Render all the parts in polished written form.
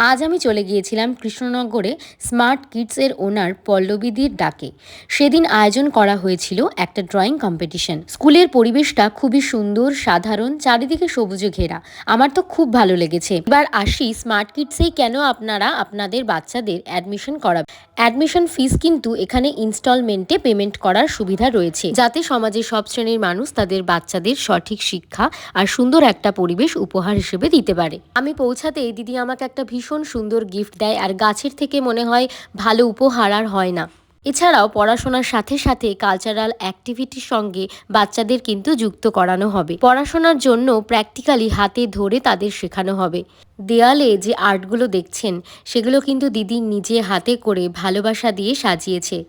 আজ আমি চলে গিয়েছিলাম কৃষ্ণনগরে স্মার্ট কিডসের ওনার পল্লবীদির ডাকে। সেদিন আয়োজন করা হয়েছিল একটা ড্রয়িং কম্পিটিশন। স্কুলের পরিবেশটা খুবই সুন্দর, সাধারণ, চারিদিকে সবুজে ঘেরা। আমার তো খুব ভালো লেগেছে। এবার আসি স্মার্ট কিডসেই কেন আপনারা আপনাদের বাচ্চাদের অ্যাডমিশন করাবেন। অ্যাডমিশন ফিস কিন্তু এখানে ইনস্টলমেন্টে পেমেন্ট করার সুবিধা রয়েছে, যাতে সমাজের সব শ্রেণীর মানুষ তাদের বাচ্চাদের সঠিক শিক্ষা আর সুন্দর একটা পরিবেশ উপহার হিসেবে দিতে পারে। আমি পৌঁছাতেই দিদি আমাকে একটা ভীষণ সুন্দর গিফট দেয়, আর গাছের থেকে মনে হয় ভালো উপহার আর হয় না। এছাড়াও পড়াশোনার সাথে সাথে কালচারাল অ্যাক্টিভিটির সঙ্গে বাচ্চাদের কিন্তু যুক্ত করানো হবে। পড়াশোনার জন্য প্র্যাকটিক্যালি হাতে ধরে তাদের শেখানো হবে। দেয়ালে যে আর্টগুলো দেখছেন সেগুলো কিন্তু দিদি নিজে হাতে করে ভালোবাসা দিয়ে সাজিয়েছে।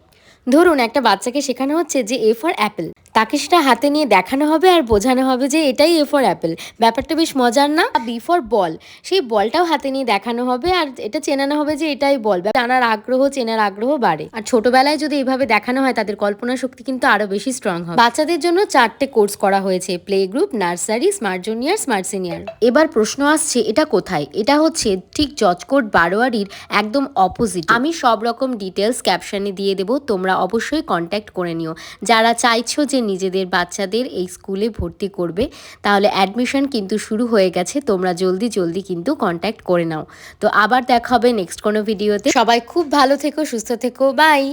ধরুন একটা বাচ্চাকে শেখানো হচ্ছে যে এ ফর অ্যাপেল, তাকে সেটা হাতে নিয়ে দেখানো হবে আর বোঝানো হবে যে এটাই এ ফর অ্যাপেল। ব্যাপারটা বেশ মজার না? বি ফর বল, সেই বলটাও হাতে নিয়ে দেখানো হবে আর এটা চেনানো হবে যে এটাই বল। জানার আগ্রহ, চেনার আগ্রহ বাড়ে। আর ছোটবেলায় যদি এভাবে দেখানো হয় তাদের কল্পনা শক্তি কিন্তু আরো বেশি স্ট্রং হবে। বাচ্চাদের জন্য 4টে কোর্স করা হয়েছে: play group, nursery, smart junior, smart senior. এবার প্রশ্ন আসছে এটা কোথায়? এটা হচ্ছে ঠিক জজকোট বারোয়ারির একদম অপোজিট। আমি সব রকম ডিটেলস ক্যাপশনে দিয়ে দেবো, তোমরা অবশ্যই কন্ট্যাক্ট করে নিও। যারা চাইছো যে নিজেদের বাচ্চাদের এই স্কুলে ভর্তি করবে, তাহলে অ্যাডমিশন কিন্তু শুরু হয়ে গেছে। তোমরা জলদি কিন্তু কন্ট্যাক্ট করে নাও। তো আবার দেখা হবে নেক্সট কোনো ভিডিওতে। সবাই খুব ভালো থেকো, সুস্থ থেকো, বাই।